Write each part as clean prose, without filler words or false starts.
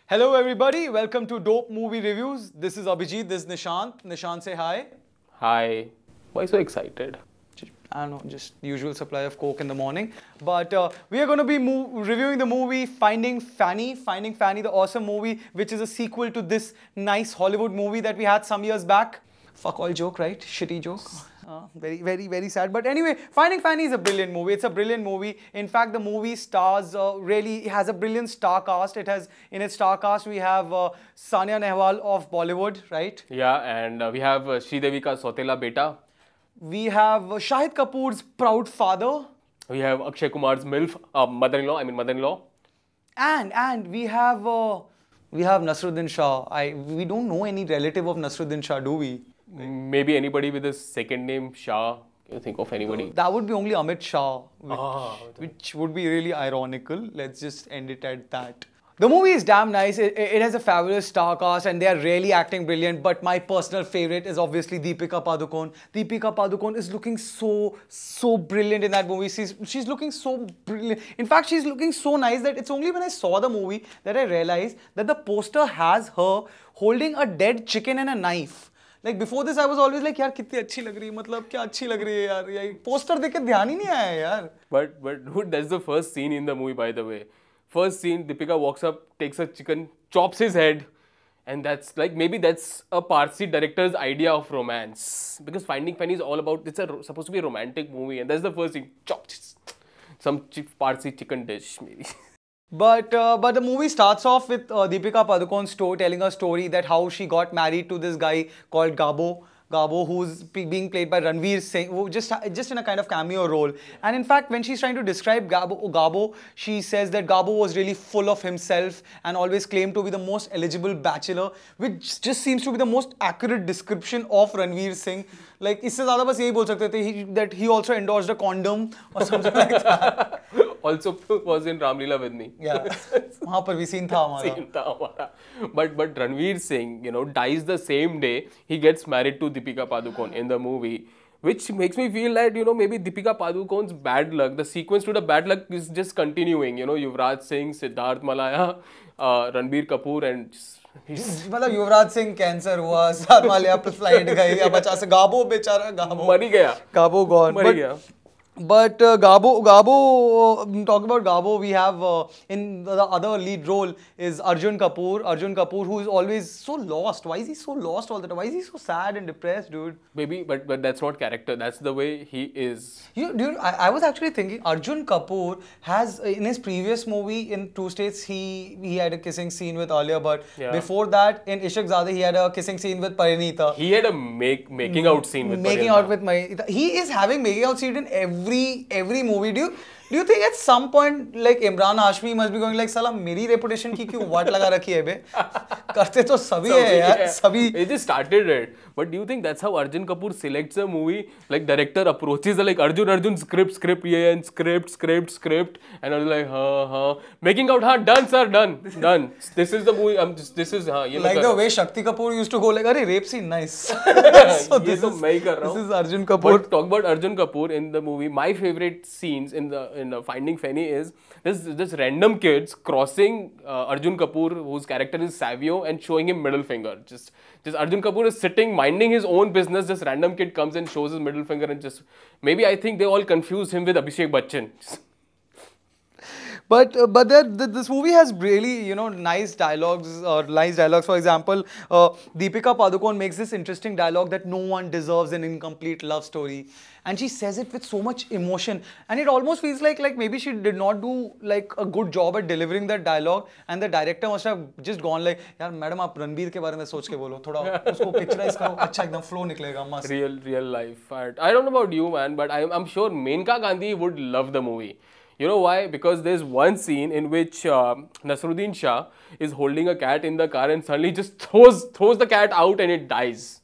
Hello everybody, welcome to Dope Movie Reviews. This is Abhijit, this is Nishant. Nishant, say hi. Hi. Why so excited? I don't know, just usual supply of Coke in the morning. But we are going to be reviewing the movie Finding Fanny. Finding Fanny, the awesome movie, which is a sequel to this nice Hollywood movie that we had some years back. Fuck all joke, right? Shitty joke. Very sad. But anyway, Finding Fanny is a brilliant movie. It's a brilliant movie. In fact, the movie stars really has a brilliant star cast. It has, in its star cast, we have Sania Nehwal of Bollywood, right? Yeah, and we have Sridevi ka Sotela beta. We have Shahid Kapoor's proud father. We have Akshay Kumar's MILF, mother-in-law. And we have Nasruddin Shah. We don't know any relative of Nasruddin Shah, do we? Maybe anybody with a second name Shah. Can you think of anybody? That would be only Amit Shah, which would be really ironical. Let's just end it at that. The movie is damn nice. It has a fabulous star cast and they are really acting brilliant. But my personal favorite is obviously Deepika Padukone. Deepika Padukone is looking so brilliant in that movie. She's looking so brilliant. In fact, she's looking so nice that it's only when I saw the movie that I realized that the poster has her holding a dead chicken and a knife. Like before this, I was always like, यार कितनी अच्छी लग रही है, मतलब क्या अच्छी लग रही है यार, ये पोस्टर देख के ध्यान ही नहीं आया यार. But dude, that's the first scene in the movie, by the way. First scene, Deepika walks up, takes a chicken, chops his head, and that's like maybe that's a Parsi director's idea of romance, because Finding Fanny is all about supposed to be a romantic movie, and that's the first scene, chops some Parsi chicken dish maybe. But the movie starts off with Deepika Padukone's telling a story that how she got married to this guy called Gabo, who's being played by Ranveer Singh, who just in a kind of cameo role. And in fact, when she's trying to describe Gabo, she says that Gabo was really full of himself and always claimed to be the most eligible bachelor, which just seems to be the most accurate description of Ranveer Singh. Like, इससे ज़्यादा बस यही बोल सकते थे that he also endorsed a condom or something like that. Also was in Ramleela with me. Yeah, वहाँ पर भी scene था हमारा. But Ranveer Singh, dies the same day he gets married to Deepika Padukone in the movie, which makes me feel that maybe Deepika Padukone's bad luck, the sequence to the bad luck is just continuing. Yuvraj Singh, Siddharth Malaya, Ranbir Kapoor, and मतलब Yuvraj Singh cancer हुआ, साथ मालिया पे flight गई, अब अच्छा से गाबो बेचारा मर ही गया, गाबो गॉन मर गया. But Gabo, talking about Gabo, we have in the other lead role is Arjun Kapoor, who is always so lost. Why is he so lost all the time? Why is he so sad and depressed, dude? Maybe, but that's not character. That's the way he is. Dude, I was actually thinking Arjun Kapoor has in his previous movie in Two States he had a kissing scene with Alia Bhatt. Yeah. Before that in Ishq Zadeh he had a kissing scene with Parinita. He had a making out scene with making out with Parinita. He is having making out scene in every movie. Do you think at some point like Imran Hashmi must be going like साला मेरी reputation की क्यों वाट लगा रखी है बे? करते तो सभी है यार, सभी. It just started it. But do you think that's how Arjun Kapoor selects a movie? Like director approaches like Arjun script yeah, and script, and I was like making out done sir, done. This is the movie. This is like the way Shakti Kapoor used to go like अरे rape scene nice. So this is Arjun Kapoor. But talk about Arjun Kapoor in the movie. My favorite scenes in Finding Fanny is this random kids crossing Arjun Kapoor, whose character is Savio, and showing him middle finger. Just Arjun Kapoor is sitting minding his own business. This random kid comes and shows his middle finger, and just maybe I think they all confused him with Abhishek Bachchan. But this movie has really nice dialogues. For example, Deepika Padukone makes this interesting dialogue that no one deserves an incomplete love story, and she says it with so much emotion, and it almost feels like maybe she did not do like a good job at delivering that dialogue, and the director must have just gone like, यार madam आप रणबीर के बारे में सोच के बोलो, थोड़ा उसको पिक्चराइज करो, अच्छा एकदम फ्लो निकलेगा मस्त. Real life. I don't know about you, man, but I'm sure Menka Gandhi would love the movie. You know why? Because there's one scene in which Nasruddin Shah is holding a cat in the car and suddenly just throws the cat out and it dies.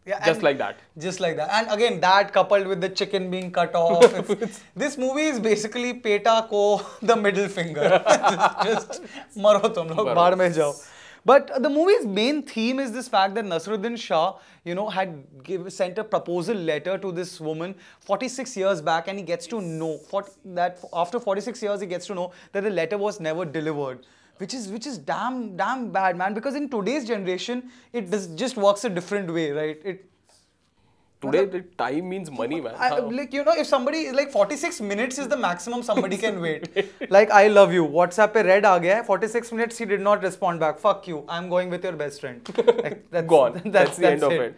Yeah, just like that. Just like that. And again, that coupled with the chicken being cut off. This movie is basically Peta ko the middle finger. just maro tum log, baad mein jao. But the movie's main theme is this fact that Nasruddin Shah, had sent a proposal letter to this woman 46 years back, and he gets to know that after 46 years he gets to know that the letter was never delivered. which is damn bad, man. Because in today's generation, it just works a different way, right? Today, the time means money, man. Like, you know, if somebody, like 46 minutes is the maximum somebody can wait. Like, I love you. WhatsApp pe red aa gaya hai. 46 minutes he did not respond back. Fuck you. I'm going with your best friend. Like, that's, gone. That's the end of it.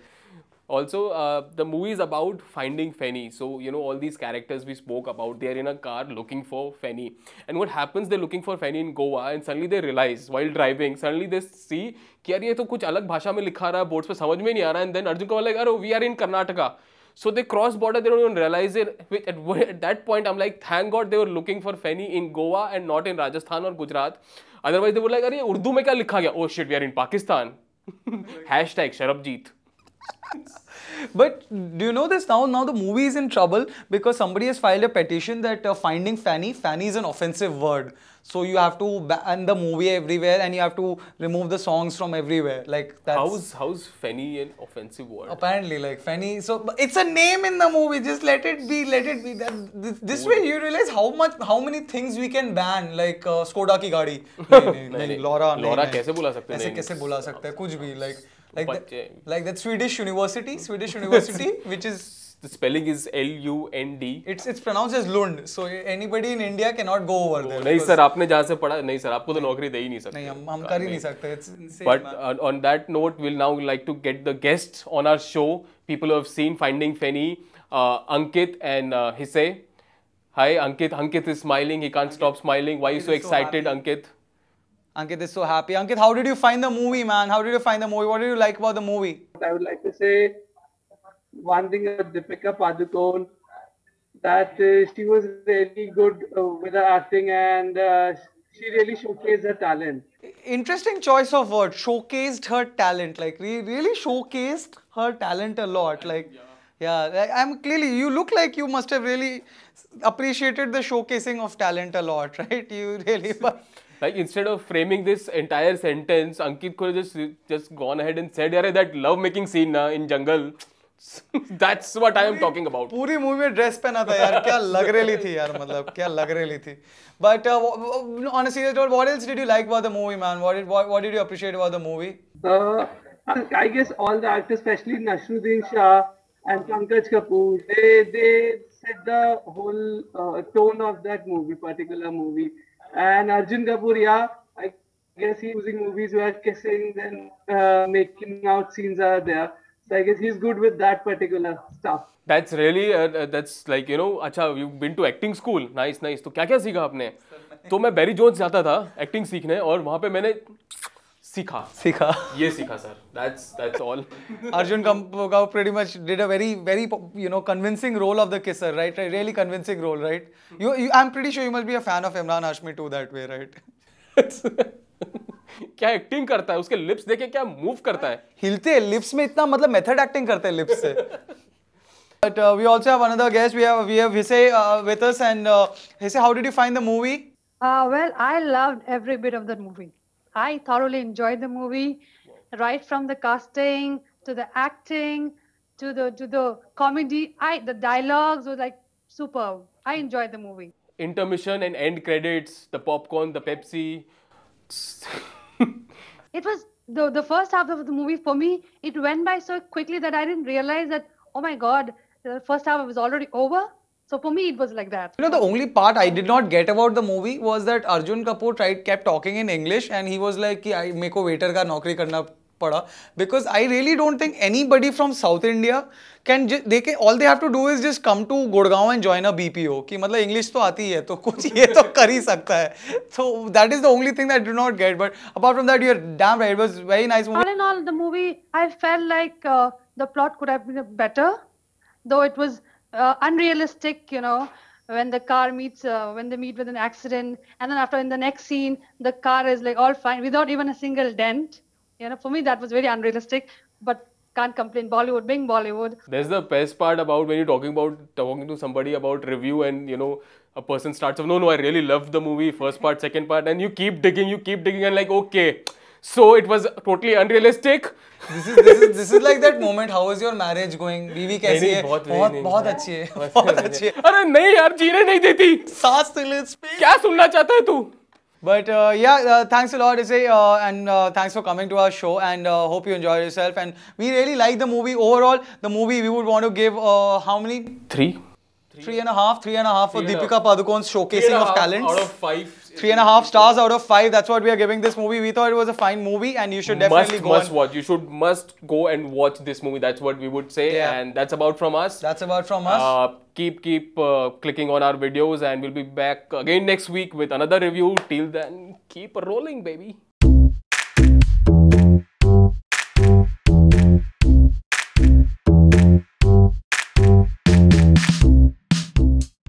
Also, the movie is about finding Fanny. So, you know, all these characters we spoke about, they are in a car looking for Fanny. And what happens, they're looking for Fanny in Goa and suddenly they realize while driving, suddenly they see कि यार ये तो कुछ अलग भाषा में लिखा रहा है, बोर्ड्स पे समझ में नहीं आ रहा है. And then Arjun Kapoor like, अरे we are in Karnataka. So they cross border, they don't even realize it. At that point, I'm like, thank God they were looking for Fanny in Goa and not in Rajasthan or Gujarat. Otherwise, they were like, अरे उर्दू में क्या लिखा गया? Oh shit, we are in Pakistan. Hashtag Sharabjeet. But do you know this now? Now the movie is in trouble because somebody has filed a petition that finding Fanny is an offensive word. So you have to ban the movie everywhere and you have to remove the songs from everywhere. Like that's how's Fanny an offensive word? Apparently, like Fanny. So it's a name in the movie. Just let it be. Let it be. This way you realize how many things we can ban. Like Skoda की गाड़ी. नहीं, Laura कैसे बुला सकते हैं? ऐसे कैसे बुला सकते हैं? कुछ भी like that Swedish university, which is the spelling is Lund. It's pronounced as Lund. So anybody in India cannot go over there. नहीं सर, आपने जहाँ से पढ़ा नहीं सर, आपको तो नौकरी दे ही नहीं सकते. नहीं, हम कर ही नहीं सकते. It's insane. But on that note, we'll now like to get the guests on our show. People who have seen Finding Fanny, Ankit and Hisse. Hi, Ankit. Ankit is smiling. He can't stop smiling. Why are you so excited, Ankit? Ankit is so happy. Ankit, how did you find the movie, man? How did you find the movie? What did you like about the movie? I would like to say one thing about Deepika Padukone, that she was really good with her acting and she really showcased her talent. Interesting choice of word. Showcased her talent. Like, really showcased her talent a lot. Like, yeah, I'm clearly, you look like you must have really appreciated the showcasing of talent a lot, right? You really... Like, instead of framing this entire sentence, Ankit could have just gone ahead and said, "Yare, that love-making scene in jungle." That's what I am talking about. पूरी movie में dress पहना था यार, क्या लग रही थी यार, मतलब क्या लग रही थी. But on a serious note, what else did you like about the movie, man? What did you appreciate about the movie? I guess all the actors, especially Nasruddin Shah and Pankaj Kapoor, they set the whole tone of that particular movie. And Arjun Kapoor, yeah, I guess he's using movies where kissing and making out scenes are there. So I guess he's good with that particular stuff. That's really, that's like, you know, अच्छा, you've been to acting school. Nice. तो क्या सीखा आपने? तो मैं Barry Jones जाता था acting सीखने और वहाँ पे मैंने सीखा. ये सीखा sir. That's all. Arjun Kapoor pretty much did a very convincing role of the kisser, right? Really convincing role, right? I'm pretty sure you must be a fan of Emraan Hashmi too that way, right? क्या acting करता है, उसके lips देखे क्या move करता है, हिलते हैं लिप्स में, इतना मतलब मेथड एक्टिंग करते हैं लिप्स से. But we also have another guest. We have Hisse with us, and Hisse, how did you find the movie? Well, I loved every bit of that movie. I thoroughly enjoyed the movie, right from the casting to the acting to the comedy. The dialogues were like superb. I enjoyed the movie. Intermission and end credits, the popcorn, the Pepsi. It was the first half of the movie for me. It went by so quickly that I didn't realize that, oh my God, the first half was already over. So for me, it was like that. You know, the only part I did not get about the movie was that Arjun Kapoor kept talking in English, and he was like, "कि मेरे को waiter का नौकरी करना पड़ा," because I really don't think anybody from South India can. All they have to do is just come to Gurgaon and join a BPO. कि मतलब English तो आती है, तो कुछ ये तो कर ही सकता है. So that is the only thing that I do not get. But apart from that, you're damn right. It was very nice movie. All in all, the movie, I felt like the plot could have been better, though it was unrealistic, you know, when the car meets, when they meet with an accident, and then after in the next scene, the car is like all fine without even a single dent. You know, for me, that was very unrealistic, but can't complain. Bollywood being Bollywood. There's the best part about when you're talking to somebody about review, and, you know, a person starts off, no, I really loved the movie, first part, second part, and you keep digging, and like, okay, so it was totally unrealistic. This is like that moment. How is your marriage going? बीवी कैसी है? बहुत अच्छी है. बहुत अच्छी है. अरे नहीं यार, जीने नहीं देती. सांस ले. क्या सुनना चाहता है तू? But thanks a lot, Isai, and thanks for coming to our show, and hope you enjoyed yourself. And we really like the movie. Overall, the movie we would want to give how many? 3. 3.5 for Deepika Padukone's showcasing of talents. Out of 5. 3.5 stars out of 5. That's what we are giving this movie. We thought it was a fine movie, and you should definitely must watch. You must go and watch this movie. That's what we would say, and that's about from us. That's about from us. Keep clicking on our videos, and we'll be back again next week with another review. Till then, keep rolling, baby.